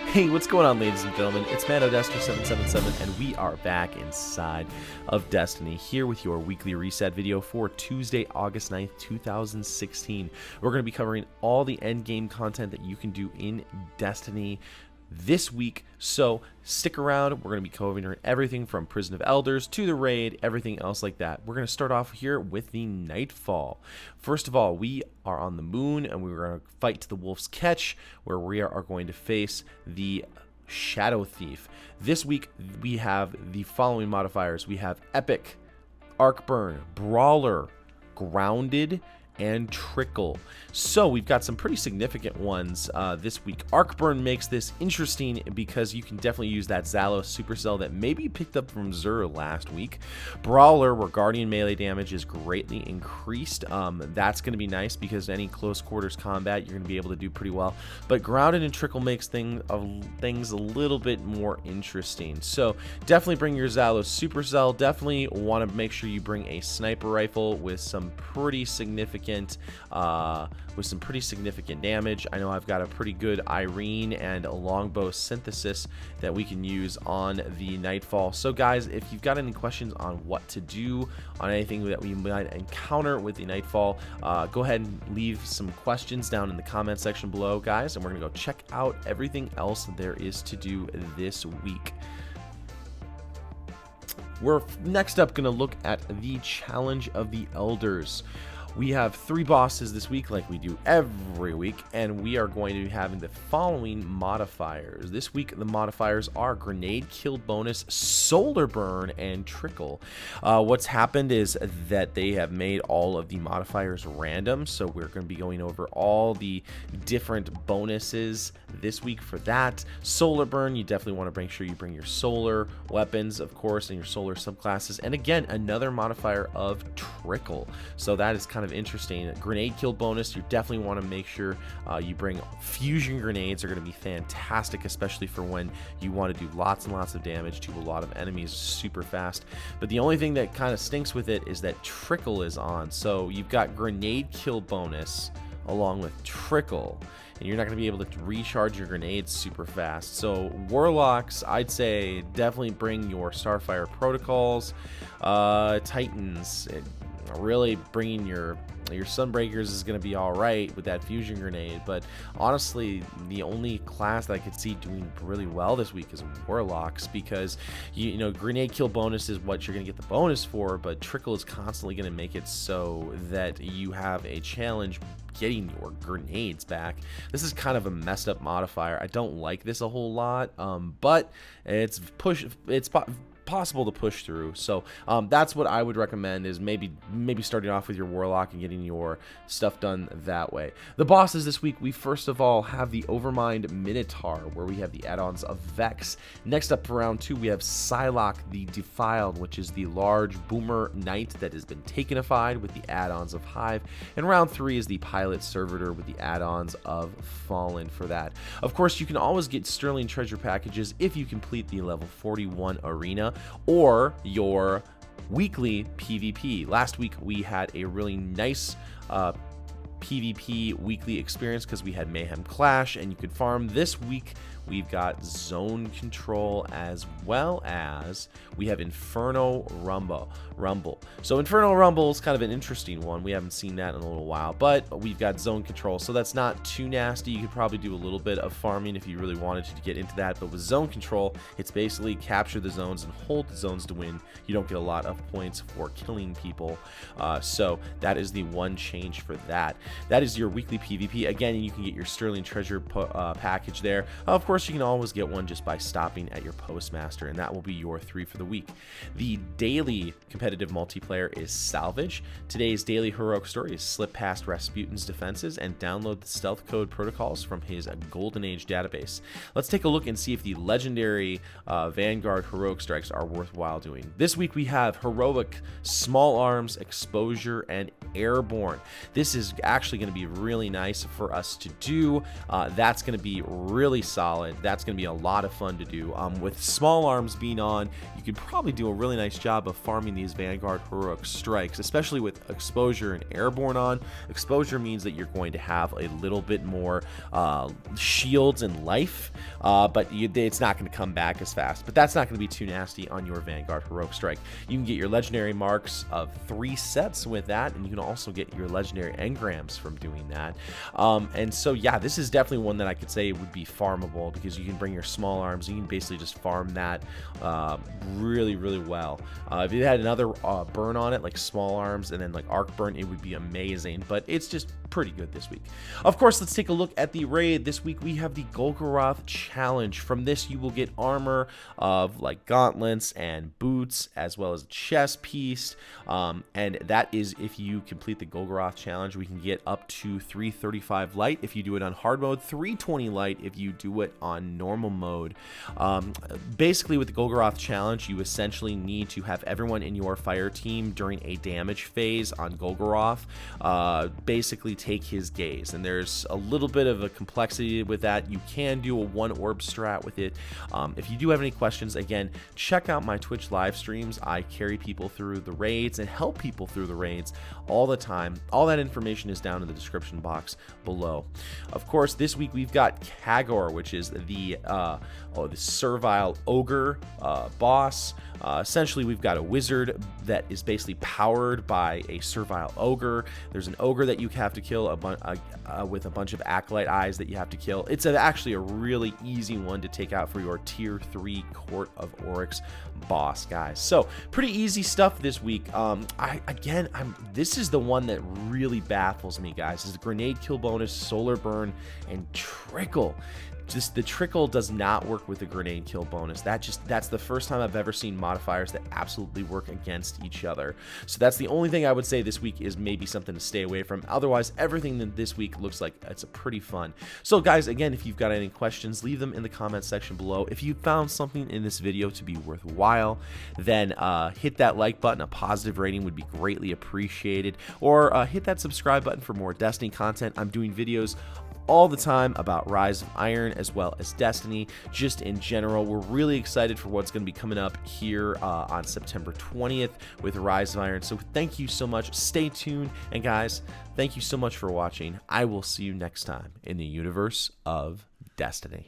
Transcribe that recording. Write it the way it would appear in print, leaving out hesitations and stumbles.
Hey, what's going on, ladies and gentlemen? It's Mano 777, and we are back inside of Destiny here with your weekly reset video for Tuesday, August 9th, 2016. We're going to be covering all the endgame content that you can do in Destiny this week, so stick around. We're going to be covering everything from Prison of Elders to the raid, everything else like that. We're going to start off here with the Nightfall. First of all, we are on the moon, and we're going to fight to the Wolf's Catch, where we are going to face the Shadow Thief. This week, we have the following modifiers. We have Epic, Arcburn, Brawler, Grounded, and Trickle. So we've got some pretty significant ones this week. Arcburn makes this interesting because you can definitely use that Zalos supercell that maybe picked up from Xur last week. Brawler, where Guardian melee damage is greatly increased. That's going to be nice because any close quarters combat you're going to be able to do pretty well. But Grounded and Trickle makes things a little bit more interesting. So definitely bring your Zalos supercell. Definitely want to make sure you bring a sniper rifle with some pretty significant damage. I know I've got a pretty good Irene and a longbow synthesis that we can use on the Nightfall. So guys, if you've got any questions on what to do on anything that we might encounter with the Nightfall, go ahead and leave some questions down in the comment section below, guys, and we're gonna go check out everything else there is to do this week. We're next up gonna look at the Challenge of the Elders. We have 3 bosses this week, like we do every week, and we are going to be having the following modifiers. This week, the modifiers are Grenade Kill Bonus, Solar Burn, and Trickle. What's happened is that they have made all of the modifiers random, so we're going to be going over all the different bonuses this week for that. Solar Burn, you definitely want to make sure you bring your solar weapons, of course, and your solar subclasses, and again, another modifier of Trickle. So that is kind of interesting. Grenade Kill Bonus, you definitely want to make sure you bring fusion grenades. Are going to be fantastic, especially for when you want to do lots and lots of damage to a lot of enemies super fast. But the only thing that kind of stinks with it is that Trickle is on. So you've got Grenade Kill Bonus along with Trickle, and you're not going to be able to recharge your grenades super fast. So Warlocks, I'd say definitely bring your Starfire Protocols. Titans, really bringing your Sunbreakers is going to be all right with that fusion grenade, but honestly, the only class that I could see doing really well this week is Warlocks, because you know, Grenade Kill Bonus is what you're going to get the bonus for, but Trickle is constantly going to make it so that you have a challenge getting your grenades back. This is kind of a messed up modifier. I don't like this a whole lot, but it's possible to push through. So that's what I would recommend, is maybe starting off with your Warlock and getting your stuff done that way. The bosses this week, we first of all have the Overmind Minotaur, where we have the add-ons of Vex. Next up for round 2, we have Psylocke the Defiled, which is the large boomer knight that has been takenified with the add-ons of Hive. And round 3 is the Pilot Servitor with the add-ons of Fallen for that. Of course, you can always get Sterling Treasure packages if you complete the level 41 arena or your weekly PvP. Last week we had a really nice PvP weekly experience because we had Mayhem Clash and you could farm. This week we've got Zone Control, as well as we have Inferno Rumble. So Inferno Rumble is kind of an interesting one. We haven't seen that in a little while, but we've got Zone Control, so that's not too nasty. You could probably do a little bit of farming if you really wanted to get into that, but with Zone Control, it's basically capture the zones and hold the zones to win. You don't get a lot of points for killing people, so that is the one change for that. That is your weekly PvP. Again, you can get your Sterling Treasure package there. Of course, you can always get one just by stopping at your Postmaster, and that will be your 3 for the week. The daily competitive multiplayer is Salvage. Today's daily heroic story is slip past Rasputin's defenses and download the stealth code protocols from his Golden Age database. Let's take a look and see if the legendary Vanguard heroic strikes are worthwhile doing. This week we have Heroic, Small Arms, Exposure, and Airborne. This is actually going to be really nice for us to do. That's going to be really solid. and that's going to be a lot of fun to do. With small arms being on, you could probably do a really nice job of farming these Vanguard heroic strikes, especially with exposure and airborne on. Exposure means that you're going to have a little bit more shields and life, but it's not going to come back as fast. But that's not going to be too nasty on your Vanguard heroic strike. You can get your legendary marks of 3 sets with that, and you can also get your legendary engrams from doing that. And so yeah, this is definitely one that I could say would be farmable, because you can bring your small arms, you can basically just farm that really well. If you had another burn on it, like small arms and then like arc burn, it would be amazing, but it's just pretty good this week. Of course, let's take a look at the raid. This week we have the Golgoroth Challenge. From this, you will get armor of like gauntlets and boots, as well as a chest piece, and that is if you complete the Golgoroth Challenge. We can get up to 335 light if you do it on hard mode, 320 light if you do it on normal mode. Basically, with the Golgoroth Challenge, you essentially need to have everyone in your fire team during a damage phase on Golgoroth basically take his gaze, and there's a little bit of a complexity with that. You can do a 1 orb strat with it. If you do have any questions, again, check out my Twitch live streams. I carry people through the raids and help people through the raids all the time. All that information is down in the description box below. Of course, this week we've got Kagor, which is the servile ogre boss. Essentially, we've got a wizard that is basically powered by a servile ogre. There's an ogre that you have to kill with a bunch of acolyte eyes that you have to kill. It's actually a really easy one to take out for your tier 3 Court of Oryx boss, guys. So pretty easy stuff this week. This is the one that really baffles me, guys. Is the grenade kill bonus, solar burn, and trickle. Just the trickle does not work with the grenade kill bonus. That's the first time I've ever seen modifiers that absolutely work against each other. So that's the only thing I would say this week is maybe something to stay away from. Otherwise, everything this week looks like it's a pretty fun. So guys, again, if you've got any questions, leave them in the comment section below. If you found something in this video to be worthwhile, then hit that like button. A positive rating would be greatly appreciated. Or hit that subscribe button for more Destiny content. I'm doing videos all the time about Rise of Iron as well as Destiny. Just in general, we're really excited for what's going to be coming up here on September 20th with Rise of Iron. So thank you so much. Stay tuned. And guys, thank you so much for watching. I will see you next time in the universe of Destiny.